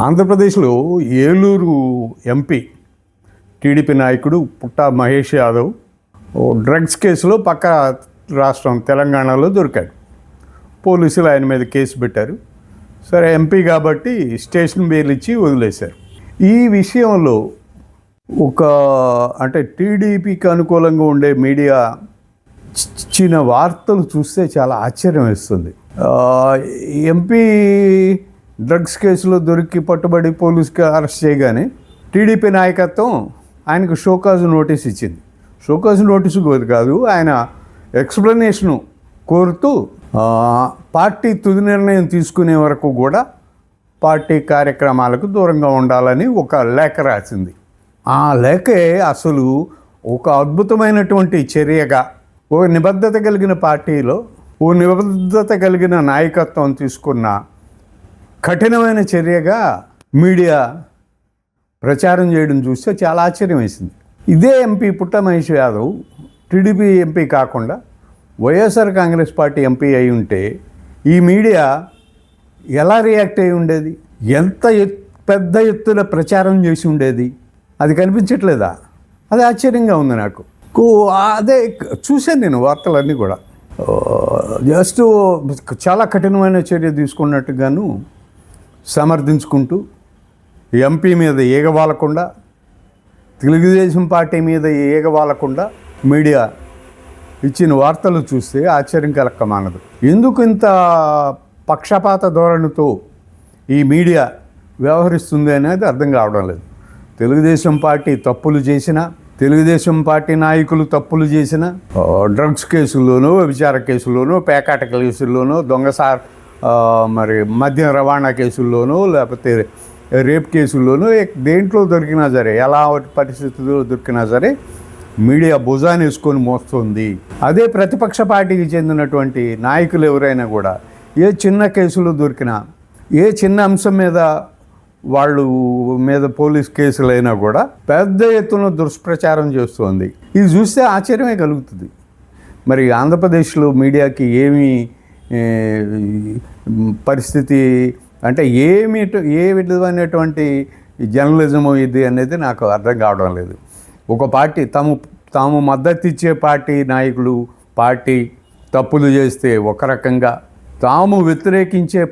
ఆంధ్రప్రదేశ్లో Eluru MP TDP నాయకుడు పుట్టా Mahesh Yadav drugs కేసులో పక్క రాష్ట్రం తెలంగాణలో దొరికాడు. పోలీసులు ఆయన మీద కేసు పెట్టారు. సరే, ఎంపీ కాబట్టి స్టేషన్ బెయిల్ ఇచ్చి వదిలేశారు. ఈ విషయంలో అంటే టీడీపీకి అనుకూలంగా ఉండే మీడియా ఇచ్చిన వార్తలు చూస్తే చాలా ఆశ్చర్యం వేస్తుంది. ఎంపీ డ్రగ్స్ కేసులో దొరికి పట్టుబడి పోలీసుకి అరెస్ట్ చేయగానే టీడీపీ నాయకత్వం ఆయనకు షోకాజ్ నోటీస్ ఇచ్చింది. షోకాజ్ నోటీసు కాదు, ఆయన ఎక్స్ప్లెనేషను కోరుతూ పార్టీ తుది నిర్ణయం తీసుకునే వరకు కూడా పార్టీ కార్యక్రమాలకు దూరంగా ఉండాలని ఒక లేఖ రాసింది. ఆ లేఖే అసలు ఒక అద్భుతమైనటువంటి చర్యగా, ఓ నిబద్ధత కలిగిన పార్టీలో ఓ నిబద్ధత కలిగిన నాయకత్వం తీసుకున్న కఠినమైన చర్యగా మీడియా ప్రచారం చేయడం చూస్తే చాలా ఆశ్చర్యం వేసింది. ఇదే ఎంపీ పుట్టా మహేష్ యాదవ్ టీడీపీ ఎంపీ కాకుండా వైఎస్ఆర్ కాంగ్రెస్ పార్టీ ఎంపీ అయి ఉంటే ఈ మీడియా ఎలా రియాక్ట్ అయి ఉండేది? ఎంత పెద్ద ఎత్తున ప్రచారం చేసి ఉండేది? అది కనిపించట్లేదా? అది ఆశ్చర్యంగా ఉంది నాకు. అదే చూశాను నేను వార్తలన్నీ కూడా. జస్ట్ చాలా కఠినమైన చర్య తీసుకున్నట్టుగాను సమర్థించుకుంటూ ఎంపీ మీద ఏగవాలకుండా, తెలుగుదేశం పార్టీ మీద ఏగవాలకుండా మీడియా ఇచ్చిన వార్తలు చూస్తే ఆశ్చర్యం కలక్కమానదు. ఎందుకు ఇంత పక్షపాత ధోరణితో ఈ మీడియా వ్యవహరిస్తుంది అనేది అర్థం కావడం లేదు. తెలుగుదేశం పార్టీ తప్పులు చేసినా, తెలుగుదేశం పార్టీ నాయకులు తప్పులు చేసిన డ్రగ్స్ కేసుల్లోనూ, వ్యభిచార కేసుల్లోనూ, పేకాట కేసుల్లోనూ, మరి మద్యం రవాణా కేసుల్లోనూ, లేకపోతే రేప్ కేసుల్లోనూ, దేంట్లో దొరికినా సరే, ఎలా పరిస్థితుల్లో దొరికినా సరే మీడియా భుజాన్ని వేసుకొని మోస్తుంది. అదే ప్రతిపక్ష పార్టీకి చెందినటువంటి నాయకులు ఎవరైనా కూడా ఏ చిన్న కేసులు దొరికినా, ఏ చిన్న అంశం మీద వాళ్ళు మీద పోలీస్ కేసులైనా కూడా పెద్ద ఎత్తున దుష్ప్రచారం చేస్తుంది. ఇది చూస్తే ఆశ్చర్యమే కలుగుతుంది. మరి ఆంధ్రప్రదేశ్లో మీడియాకి ఏమి పరిస్థితి, అంటే ఏ విధమైనటువంటి జర్నలిజము ఇది అనేది నాకు అర్థం కావడం లేదు. ఒక పార్టీ తాము మద్దతు ఇచ్చే పార్టీ నాయకులు పార్టీ తప్పులు చేస్తే ఒక రకంగా, తాము వ్యతిరేకించే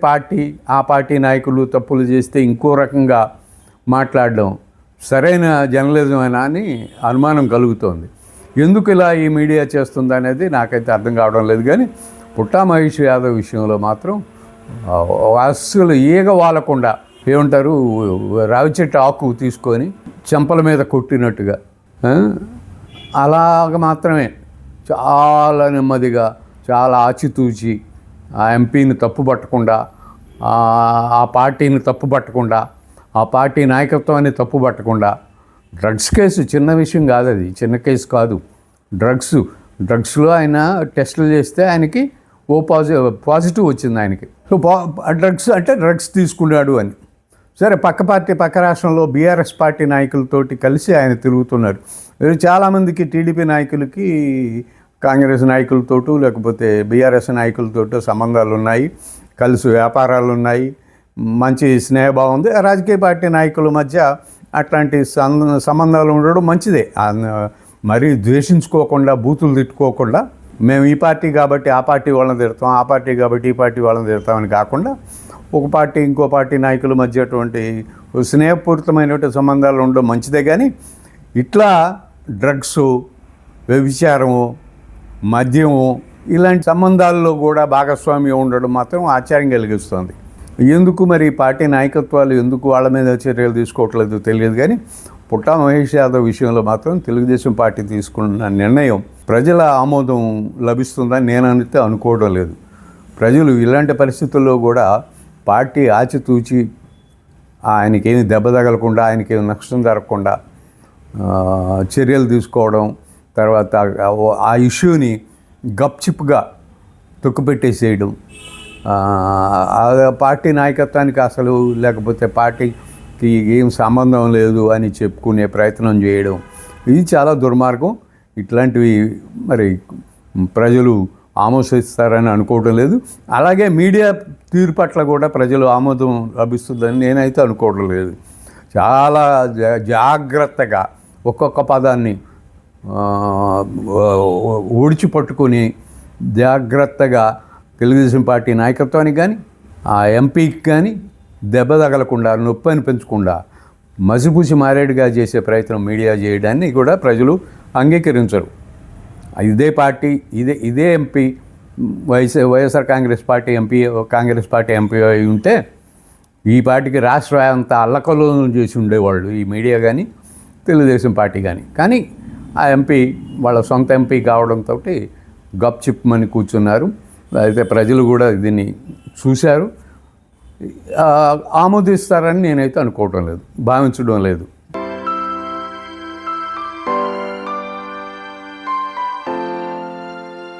ఆ పార్టీ నాయకులు తప్పులు చేస్తే ఇంకో రకంగా మాట్లాడడం సరైన జర్నలిజం అయినా అని అనుమానం కలుగుతోంది. ఎందుకు ఇలా ఈ మీడియా చేస్తుంది అనేది నాకైతే అర్థం కావడం లేదు. కానీ పుట్టా మహేష్ యాదవ్ విషయంలో మాత్రం అస్సలు ఈగ వాలకుండా, ఏమంటారు, రావి చెట్టు ఆకు తీసుకొని చెంపల మీద కొట్టినట్టుగా అలాగ మాత్రమే చాలా నెమ్మదిగా, చాలా ఆచితూచి ఆ ఎంపీని తప్పుపట్టకుండా, ఆ పార్టీని తప్పుపట్టకుండా, ఆ పార్టీ నాయకత్వాన్ని తప్పుపట్టకుండా, డ్రగ్స్ కేసు చిన్న విషయం కాదు, అది చిన్న కేసు కాదు. డ్రగ్స్లో ఆయన టెస్టులు చేస్తే ఆయనకి పాజిటివ్ వచ్చింది ఆయనకి. సో డ్రగ్స్ తీసుకున్నాడు అని. సరే, పక్క రాష్ట్రంలో బీఆర్ఎస్ పార్టీ నాయకులతోటి కలిసి ఆయన తిరుగుతున్నారు. చాలామందికి టీడీపీ నాయకులకి కాంగ్రెస్ నాయకులతోటూ లేకపోతే బీఆర్ఎస్ నాయకులతోటూ సంబంధాలు ఉన్నాయి, కలిసి వ్యాపారాలు ఉన్నాయి, మంచి స్నేహభావం ఉంది. రాజకీయ పార్టీ నాయకుల మధ్య అట్లాంటి సంబంధాలు ఉండడం మంచిదే. మరీ ద్వేషించుకోకుండా, బూతులు తిట్టుకోకుండా, మేము ఈ పార్టీ కాబట్టి ఆ పార్టీ వాళ్ళని తిడతాం, ఆ పార్టీ కాబట్టి ఈ పార్టీ వాళ్ళని తిడతామని కాకుండా, ఒక పార్టీ ఇంకో పార్టీ నాయకుల మధ్య అటువంటి స్నేహపూరితమైనటువంటి సంబంధాలు ఉండడం మంచిదే. కానీ ఇట్లా డ్రగ్స్, వ్యభిచారము, మద్యము ఇలాంటి సంబంధాల్లో కూడా భాగస్వామ్యం ఉండడం మాత్రం ఆశ్చర్యం కలిగిస్తుంది. ఎందుకు మరి పార్టీ నాయకత్వాలు ఎందుకు వాళ్ళ మీద చర్యలు తీసుకోవట్లేదు తెలియదు. కానీ పుట్టా మహేష్ యాదవ్ విషయంలో మాత్రం తెలుగుదేశం పార్టీ తీసుకున్న నిర్ణయం ప్రజల ఆమోదం లభిస్తుందని నేనైతే అనుకోవడం లేదు. ప్రజలు ఇలాంటి పరిస్థితుల్లో కూడా పార్టీ ఆచితూచి ఆయనకేమి దెబ్బ తగలకుండా, ఆయనకేమి నష్టం జరగకుండా చర్యలు తీసుకోవడం, తర్వాత ఆ ఇష్యూని గప్చిప్గా తొక్కుపెట్టేసేయడం, పార్టీ నాయకత్వానికి అసలు లేకపోతే పార్టీకి ఏం సంబంధం లేదు అని చెప్పుకునే ప్రయత్నం చేయడం, ఇది చాలా దుర్మార్గం. ఇట్లాంటివి మరి ప్రజలు ఆమోదిస్తారని అనుకోవడం లేదు. అలాగే మీడియా తీరు పట్ల కూడా ప్రజలు ఆమోదం లభిస్తుందని నేనైతే అనుకోవడం లేదు. చాలా జాగ్రత్తగా ఒక్కొక్క పదాన్ని ఓడిచి పట్టుకొని జాగ్రత్తగా తెలుగుదేశం పార్టీ నాయకత్వానికి కానీ ఆ ఎంపీకి కానీ దెబ్బ తగలకుండా, నొప్పి అనిపించకుండా మసిపూసి మారేడుగా చేసే ప్రయత్నం మీడియా చేయడాన్ని కూడా ప్రజలు అంగీకరించరు. ఇదే పార్టీ ఇదే MP YSR Congress party MP అయి ఉంటే ఈ పార్టీకి రాష్ట్ర అంతా అల్లకల్లోలం చేసి ఉండేవాళ్ళు ఈ మీడియా కానీ తెలుగుదేశం పార్టీ కానీ ఆ ఎంపీ వాళ్ళ సొంత ఎంపీ కావడంతో గప్ చిప్మని కూర్చున్నారు. అయితే ప్రజలు కూడా దీన్ని చూశారు, ఆమోదిస్తారని నేనైతే అనుకోవటం లేదు, భావించడం లేదు.